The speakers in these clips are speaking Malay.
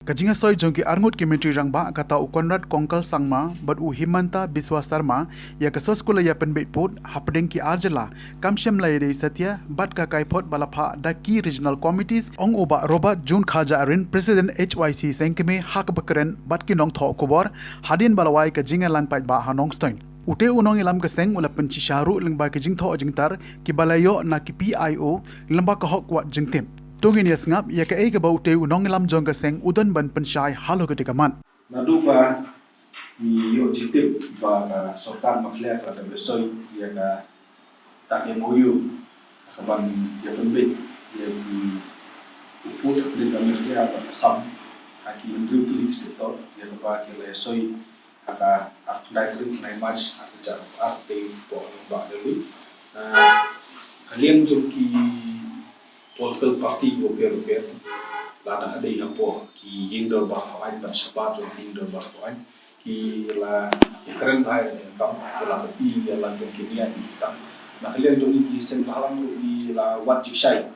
Kajinga soy jongki arngut ki menteri rangba kata Konrad Kongkal Sangma bad u Himanta Biswa Sarma ya kasos kula ya penbet put hapdeng ki arjala kamshem lai dei satya bad ka kaipot balapha da ki regional committees ong oba Robert Jun Khaja arin president HYC sengkeme hak bakren bad ki nong tho kubor hadin balawai kajinga langpai ba hanong stoin ute unong ilam keseng ula penci syaru lengba kajing tho jingtar ki balayo na ki PIO lengba ka hok wat jingtem Tungin ya sengap ya ke ke bau teu nong lam jong ke seng udan ban pensyai halo ketika man. Nadu ba ni yo jitip ba ka sultan makhlek la besoi ya ka tak MOU kaban ya pembit ya di uput di dalam dia ba sam aki indru tu sektor ya ba ke le soi aka akdai tri nai match aka jar ate po ba delu kalian jumki political party European lana kadai hapo ki yingdor ba hawan ban sabat jo yingdor ba hawan ki la ikren hai kam la ti ya la jom ki ni ati kita na kalian jom ki sen balang ni la wat jisai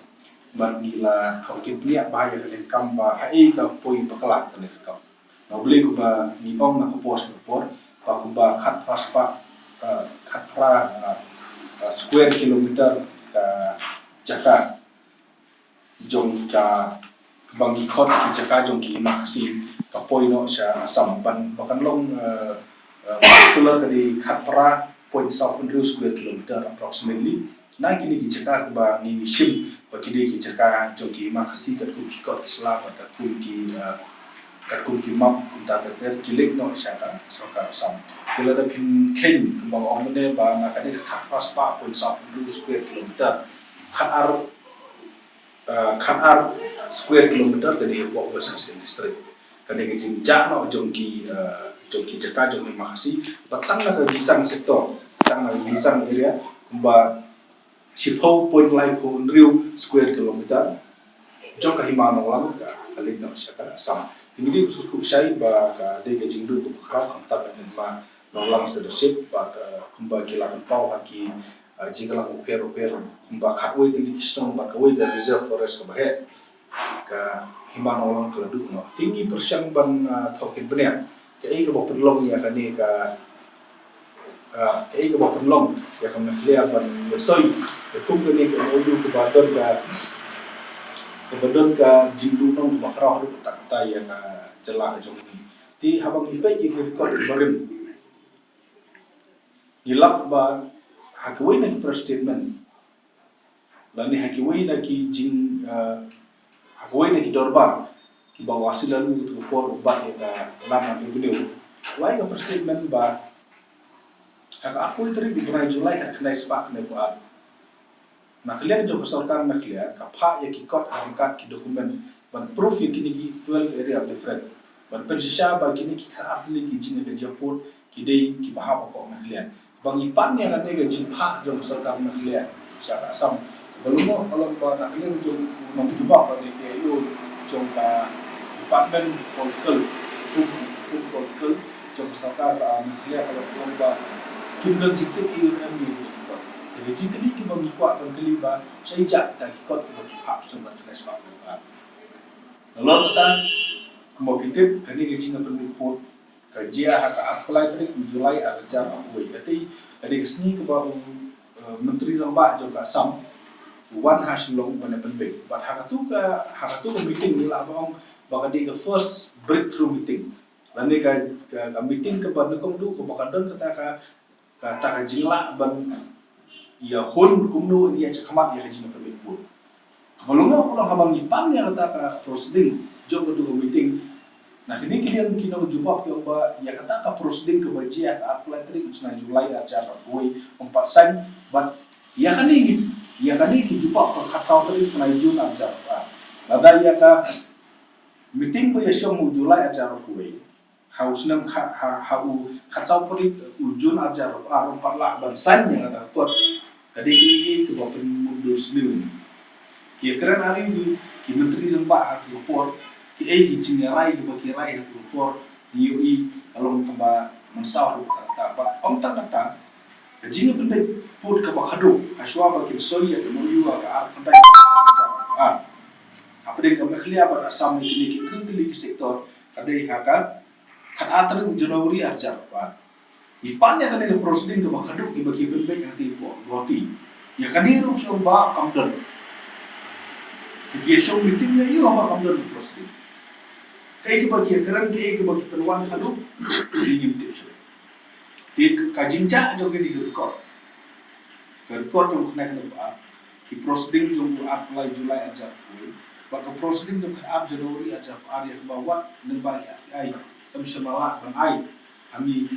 ban ni la kam ki ni ba ya kalian kam ba hai ka poi pakala kalian kam na beli ko ba ni ong na ko pos por ba ko ba khat paspa khat pra square kilometer ka jaka jong ka bangi khot ki jaka jong ki maksi ka poino sya asam ban bakan long particular dari khatpra point south square kilometer approximately na kini ki jaka ba ni shim ba kini ki jaka jong ki maksi kat ku ki kot ki sla ba kat ku ki map kunta ter kilik no sya ka soka asam kila da pin ken ba omne ba na kani khatpra spa point south square kilometer khatar square kilometer dari Epok Bersih District. Kali kecil jano jongki jaka jongki makasi. Batang na gisang sektor, batang na gisang area, ba sipo point line po unriu square kilometer. Jong kahimano lang ka kali na siya ka asam. Tinggi usus usai ba ka de kecil dulu tu kerap hantar dengan ma nolang leadership ba kumba kilakan pau haki jika lang uper kumba kawai tinggi kisong ba kawai ga reserve forest ka bahe ka himan orang keladu no tinggi persiang ban thokin bener ka ai ka perlong ya kani ka ai ka perlong ya ka clear ban soi ka kum ni ka modu ka badon ka jindu nong ka bakrah du tak ta ya ka celah jong ni ti habang ikai ki record barim ilak ba hakiwai na ki statement lani hakiwai na ki jing hakiwai na ki dorban ki bawasi lalu tu por ubat ya ka lama tu video wai ka statement ba haka aku teri di bulan Julai kan kena sepak kena buat na kalian jo kesorkan na kalian ka pha ya ki kot angkat ki dokumen ban proof ya kini ki 12 area of different ban pensisya ba kini ki ka atli ki jing ke japur ki dei ki bahap ko na kalian bang ipan yang ada ke jimpa jom serta naklian syara asam belum kalau ba naklian jom nom jubak ba de yo jom ka department political jom serta naklian kalau belum ba kimdan jikte ki UMB ko jadi jikli ki bang ikwa bang kali ba sai jak ta ki kot ko ki phap semua tres ba lalu kita kemudian kini ke jinga peniput kajia haka apply tadi Julai ajar aku jadi kesini ke bawah menteri ramba juga sam wan hasilong mana penbek but haka tu meeting ni lah bang baka di ke first breakthrough meeting lani ka meeting ke bawah nekong du ke baka don kata ka jingla ban ya hun kumnu dia cakamat ya kajing penbek pun belum pulang habang ipan yang kata ka proceeding jom ke meeting. Nah kini kalian kino jubab ke ba ya kata ka proceeding ke bajia ka apply tadi usna Julai acara boy 4 sen but ya kan ini ki jubab ka khatau tadi kena Jun acara lada ya ka meeting bo yashong Julai acara boy hausnam hau khatau tadi Jun acara 4 lah ban sen yang kata tuat kadi ki ba mundur sendiri ki keren hari ini ki menteri lembah ki report ki ai ki rai ki baki rai ki report ni UI kalau kaba mensawah kata ba om tak kata jinga bende put ka bakado aswa ba ki soya ki moyu ka ar kandai apre ka mekhlia ba asam ni ki tili ki sektor kadai haka kan atri Januari arjar pa ipan ya kan ke proceeding ke bakadu ki bagi benbek hati po roti ya kaniru ki ba kamdon ki show meeting le yu ba kamdon proceeding kai ki bagi keran ki bagi peluang kadu dingin tips ti kajinca jo ki di record jong khna ba ki proceeding jong apply Julai arjar ko ba ka proceeding jong ab Januari arjar pa ya ba wat nang ba ki ai kam shamala ban ai ami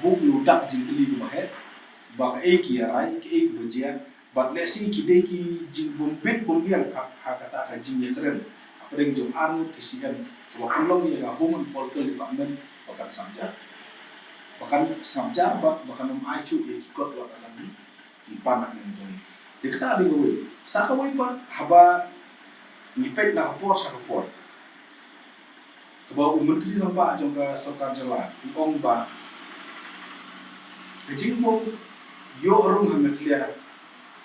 buk yudak jingkeli ke bahet bak ki arai ki bajia bat lesi ki de ki jing bombet bombiang ha kata ka jing ya keren apa deng jong anu kisian wa pelong ya human portal department bakan samjar bakan ai chu ya kikot wa kan ni panak ni jong dikta di gowe saka wai pat haba ni pet na por sa por kaba menteri namba jong ka sarkar jala ong ba Kejingbo yo orang hameflia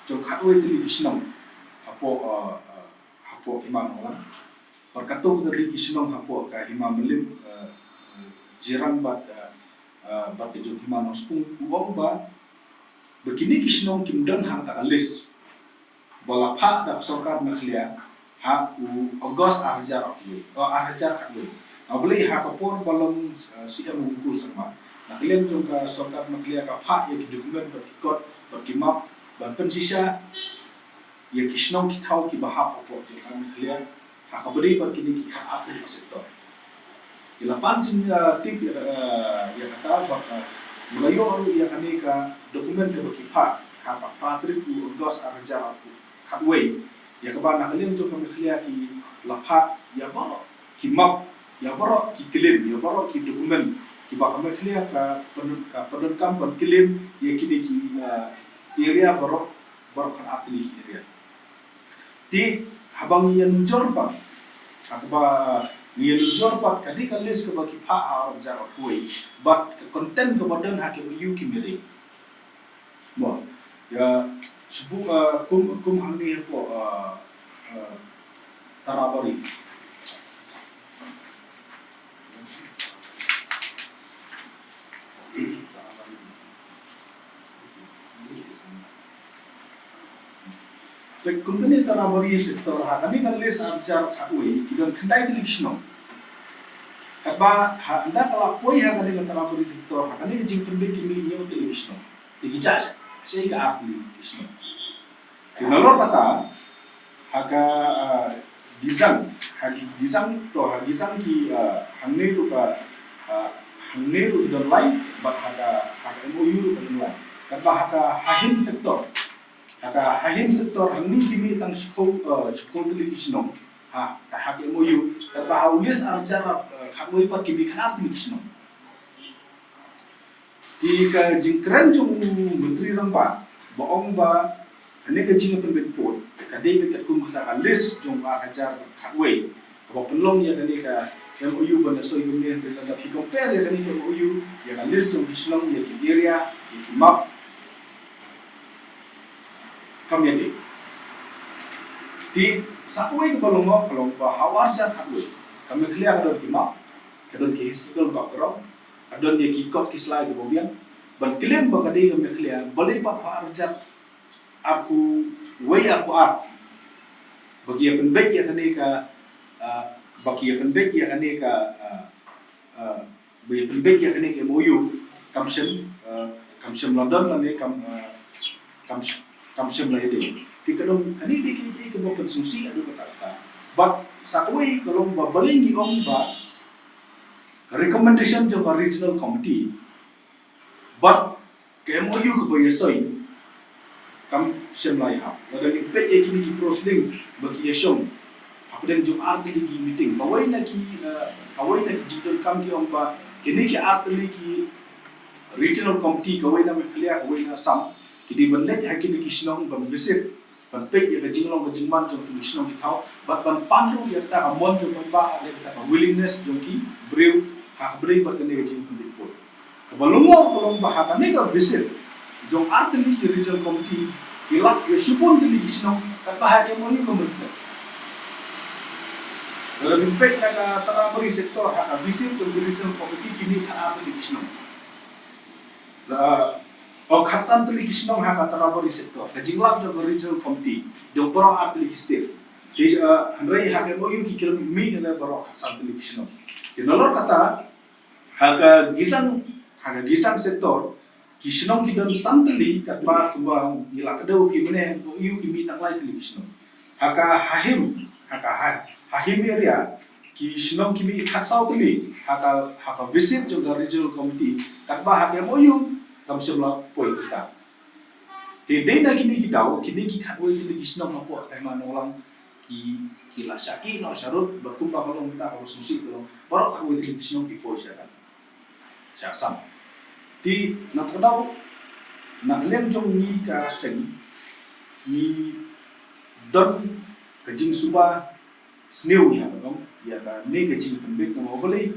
jong khatwe television hapo iman orang perkato dari kisnom hapo ka imam melim jiran bat jong iman ospung uong ba begini kisnom kimdan ha ta list bala pha da sarkar meflia ha u August arjar khatwe abli ha kapor balong siam ungkul sama naklian jong ka sarkar naklia ka pha ya dokumen berikut berkimap ban pensisa ya kisnom ki thau ki bahap apo jong ka naklia ha kabri berkini ki ka apu sektor ila panjing tip ya kata ba mulayo aru ya kani ka dokumen ke berkipa ha ka patri ku gos arja apu khatwe ya ka ba naklian jong ka naklia ki lapha ya ba kimap ya ba ki claim ya ba ki dokumen kiba kami clear ka pendenkam kilim ya kini ki area baru kan atli area ti habang yan jorpa akba yan jorpa kadi ka list ka baki pa ar jar koi but content ka badan ha ke yu ki mede mo ya subu kum hangni po tarabari company tarabari sektor ha kami kalis arjar khatwe kidon khandai dilikshno katba ha anda kala poi ha kami tarabari sektor ha kami jing tumbe kimi nyu dilikshno digija sei ga apli kishno tinalor kata haga gizang to ha gizang ki hangne ru ka hangne ru don lai bat haga MOU don lai katba haga hahin sektor Haka hahin sektor hangni kimi tang shiko television ha ka hak MOU ka haulis arjar khatwei pat kimi khanar television ti ka jingkran jung menteri rangba baong ba kane ka jing pen pot ka dei ka kum kha list jung arjar khatwei ka pelong ya kane ka MOU ban so yum ne la ki compare ya kane MOU ya ka list jung hislong ya ki area ya ki map kamyade di sakwe ke balong ba hawar jar khatwe kami clear kadon ki map kadon ki historical background kadon dia ki kod ki slide bobian ban claim ba kadai kami clear boleh pa hawar jar aku way aku art bagi pen baik ya kane ka bagi pen baik ya kane ka bagi pen baik ya kane ke MOU kamsem London kane kamsem la ide ti kadong ani di ke bo konsumsi adu kata but sakwe kalong ba baling gi ong ba recommendation jo regional committee but ke MOU ko ba yesoi kamsem la ha laga ni pet ye kini ki proceeding bagi yesong apa den jo arti di meeting bawai na ki jidol kam ki ong ba kini ki arti ki regional committee kawai na me clear kawai na sam kidi banlet hakini kisnong ban visit ban pek ya jinglong ka jingman jong kisnong hitau bat ban pandu ya ta amon jong ba ale ta willingness jong ki brew ha brew bat kene jing pendipot kabalungo kolong ba ha kane ka visit jong artli ki regional committee kilak ya supon dili kisnong ta ba ha ke mo ni ko mrfle Lebih baik nak terabari sektor hak visit to regional committee kini tak apa di kisno. Khaksan tu di kisno hak terabari sektor. Kajinglam to regional committee. Jom poro art di kistil. Jadi handrai hak MOU kikir mi kena poro khaksan tu di kisno. Di nolor kata hak gisang sektor kisno kidon santli katba kuba gila kedau kimene MOU kimi tak lai tu di kisno. Hahim area ki shinong kimi khaksau tuli haka visit jo regional committee katba hak MOU kam semla poi kita te dei na kini kitau kini ki khatwai tuli ki shinong na po ai ma nolang ki la sha i no sharut bakum ba kalong ta ko susi ko baro khatwai tuli ki shinong ki poi sha sam ti na tadau na lem jong ni ka seng ni don kajing suba snew ni apa dong ya ka ne kajing pembet na boleh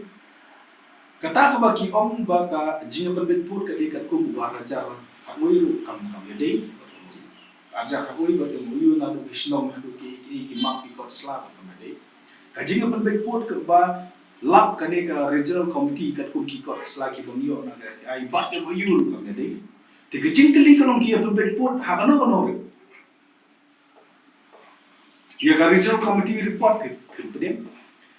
kata ka baki om ba ka jing pembet pur ka dekat kum war rajar khamui ru kam ya dei aja khamui ba mu na do isnom do ki mak ki kot sla ka dei kajing pembet pur ka ba lap ka ne ka regional committee kat kum ki kot sla ki bongyo na ai ba ka mu ru ka dei te kajing kali ka long ki pembet pur ha ka no ya ka regional committee report pedem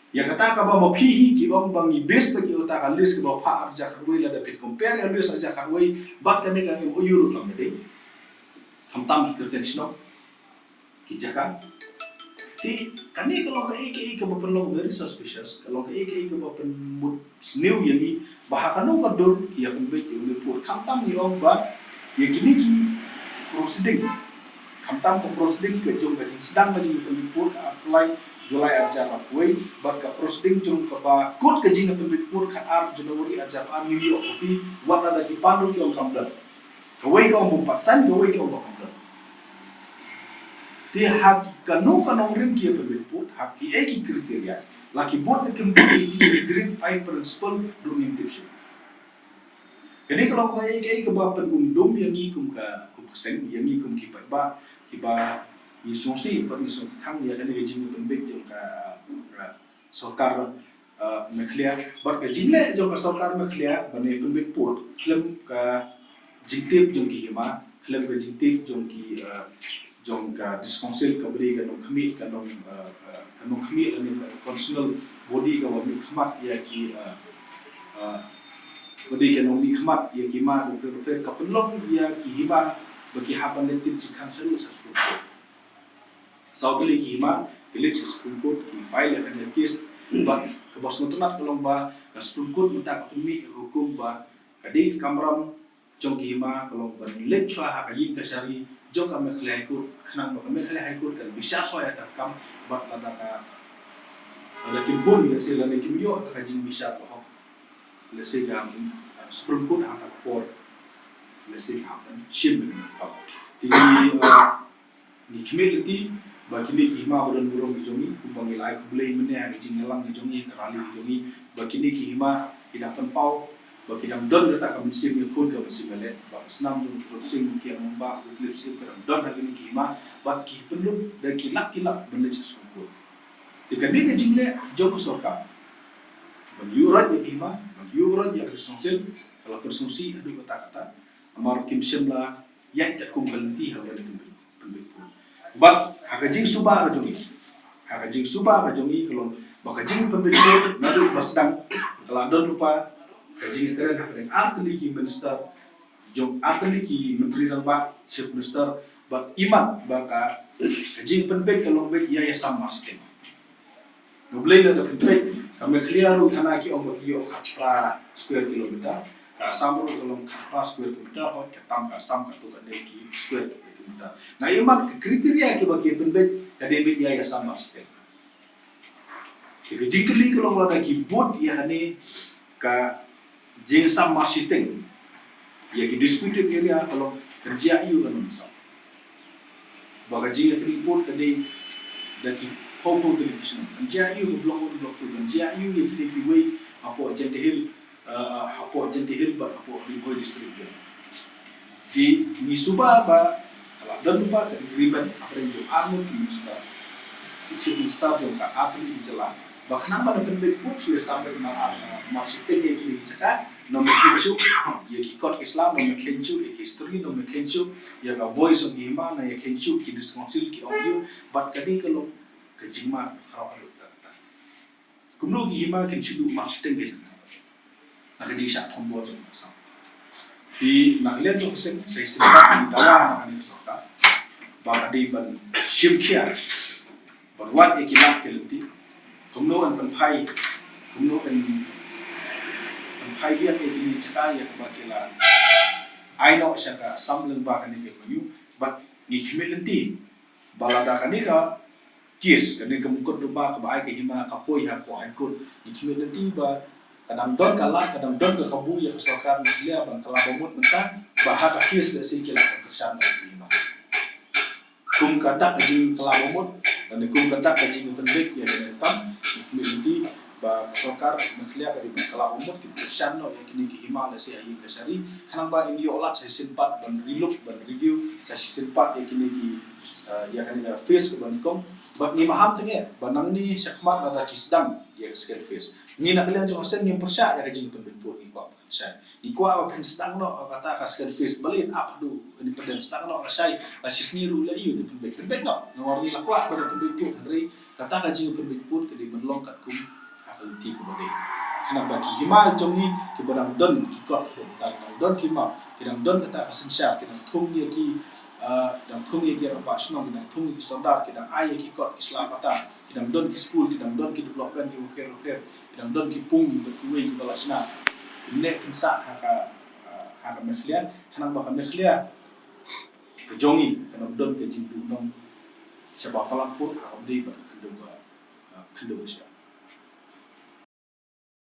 ya kata ka ba mapihi ki om bangi base bagi uta ka list ka ba pa arja kharwai la da pit compare ya list arja kharwai bat ka ne ka MOU ru kam de tam ki kirten shno ki jaka ti kani ka long ka ka ba long very suspicious ka long ka ba pen mut snew yani ba ka no ka dor ki ya pen be ki report tam ni om ba ya kini ki proceeding Kamtam ko proceeding ke jong ka sedang majing pembipur ka apply Julai arja rapway bat ka proceeding jong ka ba kut ka jing pembipur ka ar Januari arja ar New York kopi wat ada ki pandu ki om kamdan kawai ka om patsan kawai ka om kamdan ti hak ka no ka nong rim ki pembipur hak ki ki kriteria laki bot de kembali di grade 5 principle do intipship kani kalau ka ka ba pen undum yang ni kum ka seng yang ni kum ki ba ni songsi ber ni song thang ya kani jing pembek jong ka sarkar mekhlia ber ka jingle jong ka sarkar mekhlia bane pembek port klem ka jingtip jong ki ma klem ka jingtip jong ka disconsil ka beri ka nong khami ani constitutional body ka wami khmat ya ki bodi ke nong ni khmat ya ki ma do per ka penlong ya ki hima bagi hapan lentin jikang seru sa Supreme Court. Sautuli ki hima kilit sa Supreme Court ki file ya kan case ba ke bos notonat kolong ba ka Supreme Court minta ka pemi hukum ba kadi kamram jong ki hima kolong ba let chwa ha ka yin ka shari jong ka mekhle court khanang ba mekhle high court kan bisa so ya ta kam ba lada ka ada kimpun le se la ne kimyo ta ka jing bisa ko le se ka Supreme Court ha ta court lesing happen shim ka ti ni community ba kini ki hima bodan burung ki jongi ku bangi lai ku blame mene ha jing ngelang ki jongi ka rali ki jongi ba kini ki hima kidapan pau ba kidam don data ka mensim ni khun ka mensim le ba snam jung processing ki am ba ku clip sim ka don ha kini ki hima ba ki pelum da ki lak benda chesu ku ti ka ni ka jing le jong ku sorka ba yurat ki hima ba yurat ya resonsil kalau persungsi adu kata-kata amar kim shimla yak kat kum balti ha bal pembek ba hakajing suba ka jongi kalau bakajing pembek nadu basdang kalau don lupa kajing keren ha dengan atli ki minister jong atli ki menteri dan ba chief minister ba imat ba ka kajing pembek kalau bet ya sama stem noblai da pembek kami clear ru hanaki om bakiyo khatra square kilometer ka samro kolom khapra square kilometer hot ketam ka sam ka to ka de ki square kilometer na imat kriteria ki bagi penbet ka de be ya sama stel ke jikli kolom la ki bot ya hane ka jing sam marshiteng ya ki disputed area kolom kerja yu kan sa baga jing ki bot ka de da ki popo television kerja yu blok tu kerja yu ya ki way apo agent hill hapo agent hill ba hapo riboy district di ni suba ba kalau dan lupa agreement apa yang armo ki minister jong ka apli jela bahkan apa dapat pun sudah sampai maksudnya yang kini cakap nomor kencu ya kikot Islam nomor kencu ya history nomor kencu ya ka voice of hima na ya kencu ki diskonsil ki audio bat kadi kalau kejima kalau ada tak kumlu ki hima kencu du maksudnya gitu na kadi syak tombol tu masa di naklian tu sen saya simpan di dawa na kani soka ba kadi ban shimkia ban wat ikilap kelenti kumlu an penpai kumlu an penpai dia ini cakap ya kebakilan I know siapa sambil bahkan ini kemudian but ikhmil nanti balada kanika kies kani kemukut rumah kebaik ke hima kapoi hapo aikut ikhmil nanti ba kadang don kalah kadang don ke kabu ya kesokan dia bang kalah bomut mentah bahak kies dari sini lah kesan hima kum kadak ajing kalah bomut dan kum kadak ajing pendek ya depan ikhmil nanti ba sokar nakhlia kadi kala umur ki persian no yang kini ki himal si ayi kasari kanang ba ini olat saya simpat ban relook ban review saya simpat yang kini ki ya kani da face ban kom ba ni maham tenge banang ni syakmat ada ki sedang ya scan face ni nakhlia jo sen ni persia ya kajing pen put ni ko saya di ko apa pen sedang no kata ka scan face balin apa du ini pen sedang no saya la sisni ru la yu pen bet no nomor ni la ko apa pen put hari kata kajing pen put kadi menlong kat kum ti ko bade kana bagi hima jongi ki badang don ki kot dan don ki ma ki dang don kata kasensia ki dang thung ye ki dang thung ye ki apa sno ki dang thung ki sondar ki dang ai ki kot islam kata ki dang don ki school ki dang don ki development ki repair ki dang don ki pung ki we ki balasna ne kinsa haka meflia kana ba meflia ki jongi kana don ki jindu nom sebab pelampur ha di ba kendo sia